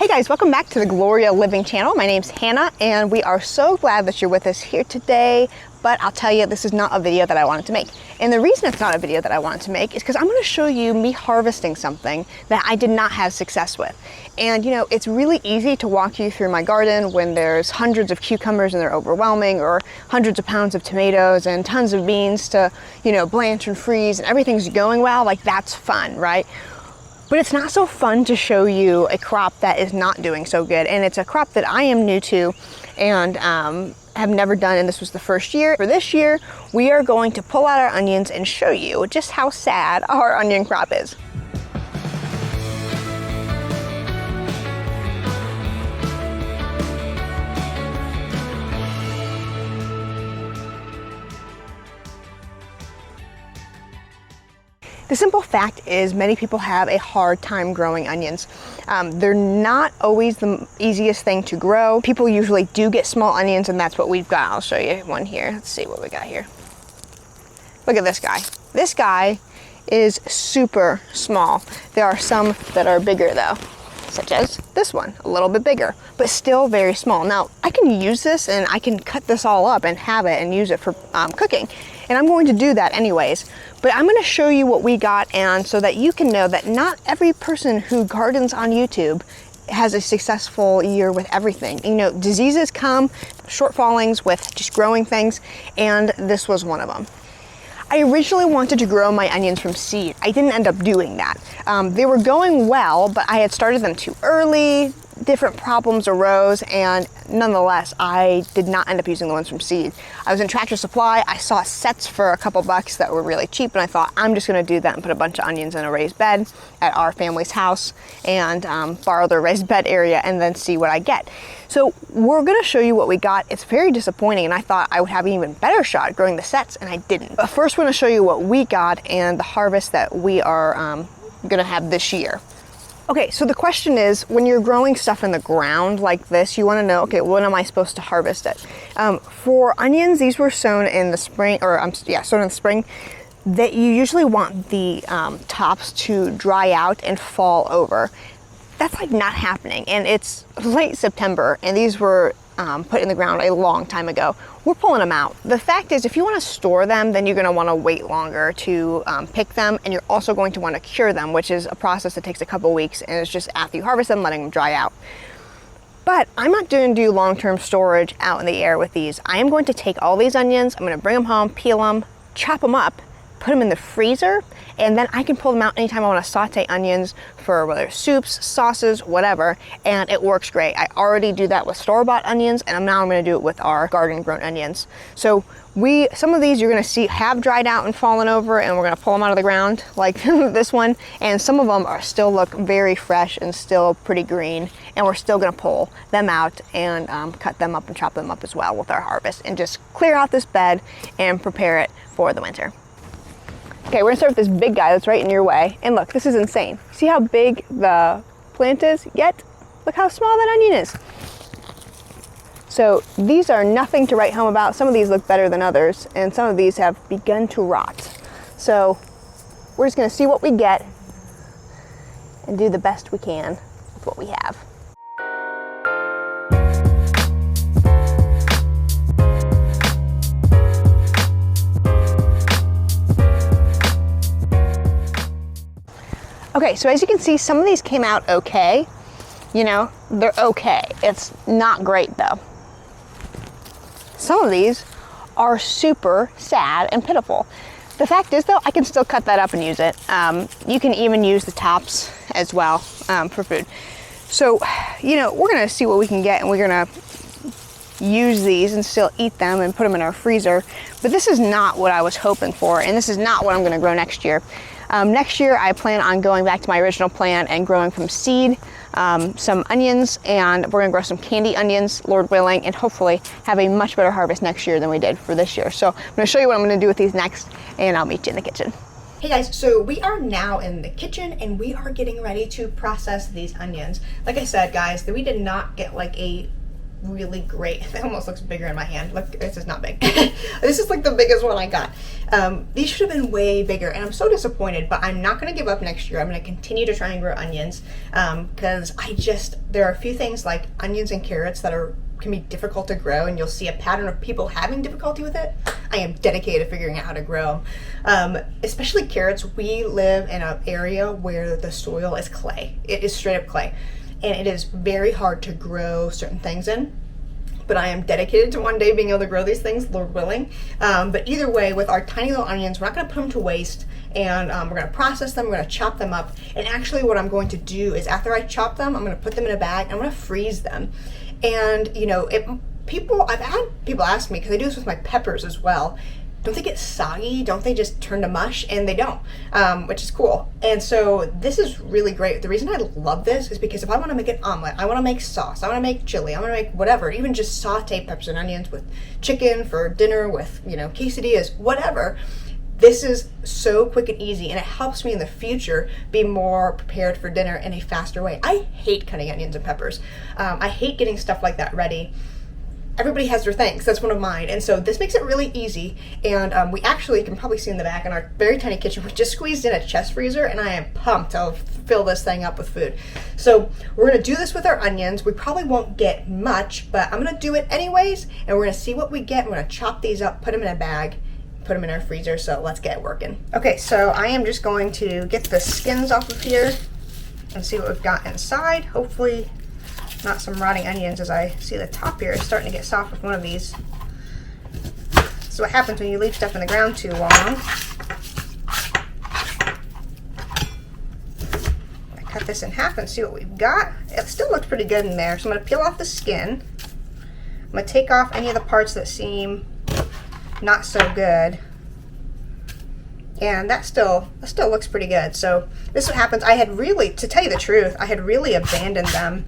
Hey guys, welcome back to the Gloria Living channel. My name's Hannah and we are so glad that you're with us here today, but I'll tell you, this is not a video that I wanted to make. And the reason it's not a video that I wanted to make is because I'm going to show you me harvesting something that I did not have success with. And you know, it's really easy to walk you through my garden when there's hundreds of cucumbers and they're overwhelming, or hundreds of pounds of tomatoes and tons of beans to, you know, blanch and freeze and everything's going well. Like, that's fun, right? But it's not so fun to show you a crop that is not doing so good. And it's a crop that I am new to and have never done, and this was the first year. For this year, we are going to pull out our onions and show you just how sad our onion crop is. The simple fact is many people have a hard time growing onions. They're not always the easiest thing to grow. People usually do get small onions, and that's what we've got. I'll show you one here. Let's see what we got here. Look at this guy. This guy is super small. There are some that are bigger though, such as this one, a little bit bigger, but still very small. Now, I can use this and I can cut this all up and have it and use it for cooking. And I'm going to do that anyways. But I'm going to show you what we got, and so that you can know that not every person who gardens on YouTube has a successful year with everything. You know, diseases come, shortfallings with just growing things, and this was one of them. I originally wanted to grow my onions from seed. I didn't end up doing that. They were going well, but I had started them too early. Different problems arose, and nonetheless, I did not end up using the ones from seed. I was in Tractor Supply. I saw sets for a couple bucks that were really cheap, and I thought, I'm just gonna do that and put a bunch of onions in a raised bed at our family's house and borrow their raised bed area and then see what I get. So we're gonna show you what we got. It's very disappointing, and I thought I would have an even better shot at growing the sets, and I didn't. But first, we're gonna show you what we got and the harvest that we are gonna have this year. Okay, so the question is, when you're growing stuff in the ground like this, you want to know, okay, when am I supposed to harvest it? For onions, these were sown in the spring, sown in the spring. That you usually want the tops to dry out and fall over. That's like not happening, and it's late September, and these were put in the ground a long time ago. We're pulling them out. The fact is, if you want to store them, then you're going to want to wait longer to pick them, and you're also going to want to cure them, which is a process that takes a couple weeks, and it's just after you harvest them, letting them dry out. But I'm not going to do long-term storage out in the air with these. I am going to take all these onions, I'm going to bring them home, peel them, chop them up, put them in the freezer, and then I can pull them out anytime I want to saute onions for whether it's soups, sauces, whatever, and it works great. I already do that with store-bought onions, and now I'm going to do it with our garden-grown onions. So some of these you're going to see have dried out and fallen over, and we're going to pull them out of the ground like this one, and some of them still look very fresh and still pretty green, and we're still going to pull them out and cut them up and chop them up as well with our harvest, and just clear out this bed and prepare it for the winter. Okay, we're gonna start with this big guy that's right in your way. And look, this is insane. See how big the plant is? Yet, look how small that onion is. So these are nothing to write home about. Some of these look better than others, and some of these have begun to rot. So we're just gonna see what we get and do the best we can with what we have. Okay, so as you can see, some of these came out okay. You know, they're okay. It's not great though. Some of these are super sad and pitiful. The fact is though, I can still cut that up and use it. You can even use the tops as well for food. So, you know, we're gonna see what we can get, and we're gonna use these and still eat them and put them in our freezer. But this is not what I was hoping for, and this is not what I'm gonna grow next year. Next year, I plan on going back to my original plan and growing from seed some onions, and we're gonna grow some candy onions, Lord willing, and hopefully have a much better harvest next year than we did for this year. So I'm gonna show you what I'm gonna do with these next, and I'll meet you in the kitchen. Hey guys, so we are now in the kitchen and we are getting ready to process these onions. Like I said, guys, that we did not get like a really great. That almost looks bigger in my hand. Look, this is not big. This is like the biggest one I got. These should have been way bigger, and I'm so disappointed, but I'm not going to give up next year. I'm going to continue to try and grow onions, because there are a few things like onions and carrots that can be difficult to grow, and you'll see a pattern of people having difficulty with it. I am dedicated to figuring out how to grow them. Especially carrots. We live in an area where the soil is clay. It is straight up clay, and it is very hard to grow certain things in. But I am dedicated to one day being able to grow these things, Lord willing. But either way, with our tiny little onions, we're not going to put them to waste, and we're going to process them, we're going to chop them up. And actually what I'm going to do is, after I chop them, I'm going to put them in a bag, and I'm going to freeze them. And you know, I've had people ask me, because I do this with my peppers as well, don't they get soggy? Don't they just turn to mush? And they don't, which is cool. And so this is really great. The reason I love this is because if I want to make an omelet, I want to make sauce, I want to make chili, I want to make whatever, even just saute peppers and onions with chicken for dinner, with, you know, quesadillas, whatever. This is so quick and easy, and it helps me in the future be more prepared for dinner in a faster way. I hate cutting onions and peppers. I hate getting stuff like that ready. Everybody has their things. That's one of mine. And so this makes it really easy. And we actually, you can probably see in the back in our very tiny kitchen, we just squeezed in a chest freezer, and I am pumped to fill this thing up with food. So we're going to do this with our onions. We probably won't get much, but I'm going to do it anyways, and we're going to see what we get. We're going to chop these up, put them in a bag, put them in our freezer. So let's get working. Okay, so I am just going to get the skins off of here and see what we've got inside. Hopefully not some rotting onions, as I see the top here is starting to get soft with one of these. So what happens when you leave stuff in the ground too long. I cut this in half and see what we've got. It still looks pretty good in there. So I'm going to peel off the skin. I'm going to take off any of the parts that seem not so good. And that still looks pretty good. So this is what happens. I had really, to tell you the truth, I had really abandoned them.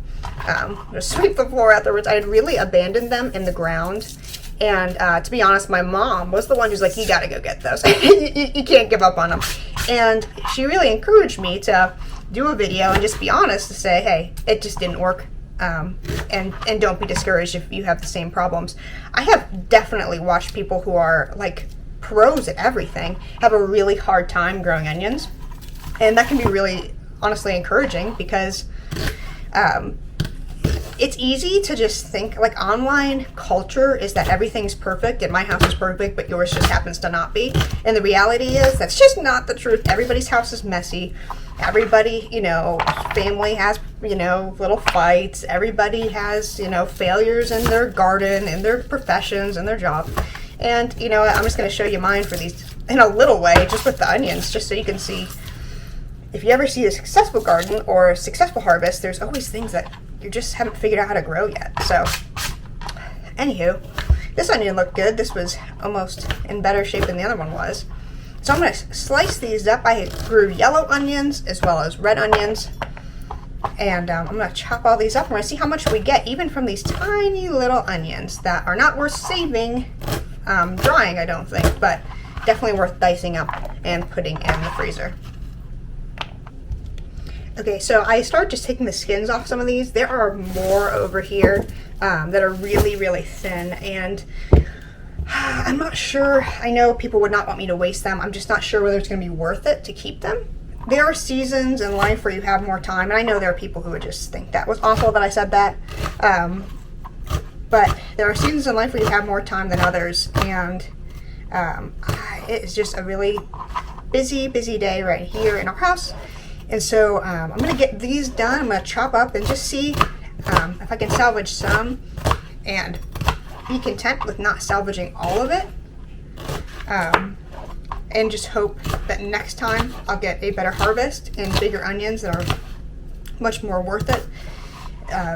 Just sweep the floor afterwards. I had really abandoned them in the ground. And to be honest, my mom was the one who's like, you gotta go get those. you can't give up on them. And she really encouraged me to do a video and just be honest, to say, hey, it just didn't work. And don't be discouraged if you have the same problems. I have definitely watched people who are like pros at everything have a really hard time growing onions, and that can be really honestly encouraging, because it's easy to just think, like, online culture is that everything's perfect and my house is perfect but yours just happens to not be, and the reality is that's just not the truth. Everybody's house is messy. Everybody, you know, family has, you know, little fights. Everybody has, you know, failures in their garden, in their professions, in their job. And, you know, I'm just going to show you mine for these in a little way, just with the onions, just so you can see. If you ever see a successful garden or a successful harvest, there's always things that you just haven't figured out how to grow yet. So, anywho, this onion looked good. This was almost in better shape than the other one was. So I'm going to slice these up. I grew yellow onions as well as red onions. And I'm going to chop all these up. We're going to see how much we get even from these tiny little onions that are not worth saving, drying, I don't think, but definitely worth dicing up and putting in the freezer. Okay, so I started just taking the skins off some of these. There are more over here that are really, really thin, and I'm not sure. I know people would not want me to waste them. I'm just not sure whether it's going to be worth it to keep them. There are seasons in life where you have more time, and I know there are people who would just think that was awful that I said that. But there are seasons in life where you have more time than others, and it is just a really busy, busy day right here in our house. And so I'm going to get these done. I'm going to chop up and just see if I can salvage some and be content with not salvaging all of it. And just hope that next time I'll get a better harvest and bigger onions that are much more worth it.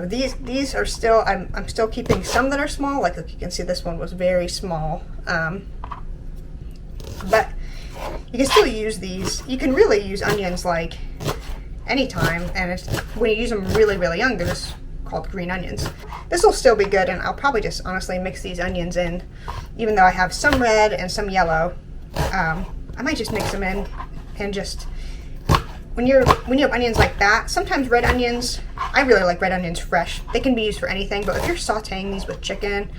These are still, I'm still keeping some that are small. Like you can see, this one was very small. But you can still use these. You can really use onions like anytime, and it's, when you use them really, really young, they're just called green onions. This will still be good, and I'll probably just honestly mix these onions in, even though I have some red and some yellow. I might just mix them in and just when you have onions like that, sometimes red onions, I really like red onions fresh. They can be used for anything, but if you're sauteing these with chicken,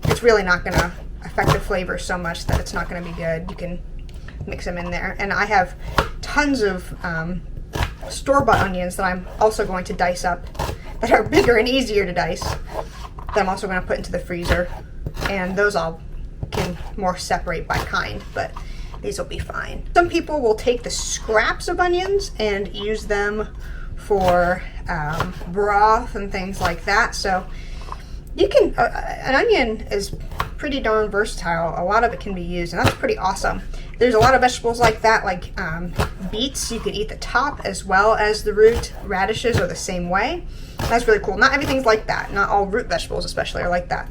it's really not gonna affect the flavor so much that it's not gonna be good. You can mix them in there. And I have tons of store-bought onions that I'm also going to dice up that are bigger and easier to dice that I'm also going to put into the freezer, and those all can more separate by kind, but these will be fine. Some people will take the scraps of onions and use them for broth and things like that. So you can, an onion is pretty darn versatile. A lot of it can be used, and that's pretty awesome. There's a lot of vegetables like that, like beets. You could eat the top as well as the root. Radishes are the same way. That's really cool. Not everything's like that. Not all root vegetables especially are like that.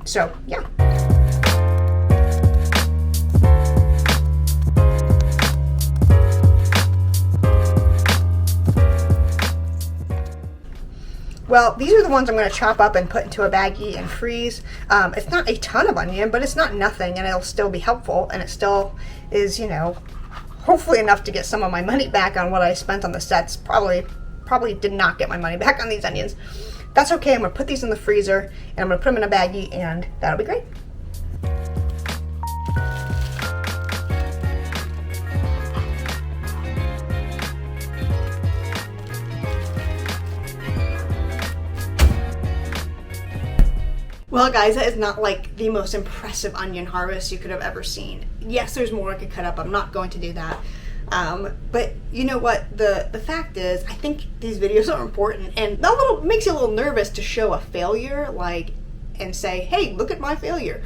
So yeah. Well, these are the ones I'm going to chop up and put into a baggie and freeze. It's not a ton of onion, but it's not nothing, and it'll still be helpful, and it still is, you know, hopefully enough to get some of my money back on what I spent on the sets. Probably did not get my money back on these onions. That's okay. I'm going to put these in the freezer, and I'm going to put them in a baggie, and that'll be great. Well guys, that is not like the most impressive onion harvest you could have ever seen. Yes, there's more I could cut up. I'm not going to do that. But you know what? The fact is, I think these videos are important, and that makes you a little nervous to show a failure, like, and say, hey, look at my failure.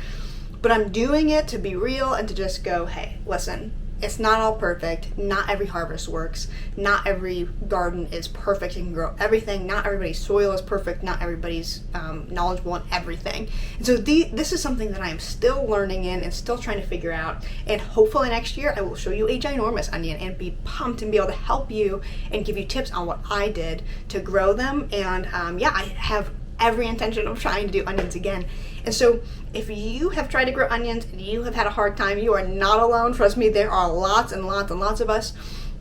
But I'm doing it to be real and to just go, hey, listen, it's not all perfect. Not every harvest works. Not every garden is perfect and can grow everything. Not everybody's soil is perfect. Not everybody's knowledgeable in everything. And so this is something that I am still learning in and still trying to figure out. And hopefully next year I will show you a ginormous onion and be pumped and be able to help you and give you tips on what I did to grow them. And yeah, I have every intention of trying to do onions again. And so if you have tried to grow onions and you have had a hard time, you are not alone. Trust me, there are lots and lots and lots of us.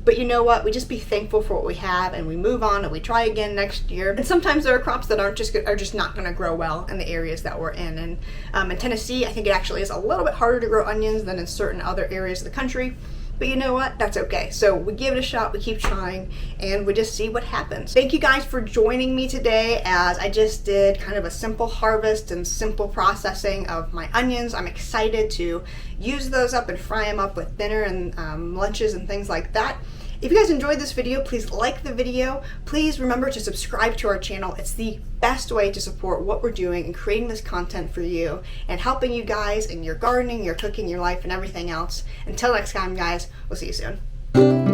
But you know what? We just be thankful for what we have, and we move on and we try again next year. And sometimes there are crops that are just not going to grow well in the areas that we're in. And in Tennessee, I think it actually is a little bit harder to grow onions than in certain other areas of the country. But you know what? That's okay. So we give it a shot, we keep trying, and we just see what happens. Thank you guys for joining me today as I just did kind of a simple harvest and simple processing of my onions. I'm excited to use those up and fry them up with dinner and lunches and things like that. If you guys enjoyed this video, please like the video. Please remember to subscribe to our channel. It's the best way to support what we're doing and creating this content for you and helping you guys in your gardening, your cooking, your life, and everything else. Until next time, guys, we'll see you soon.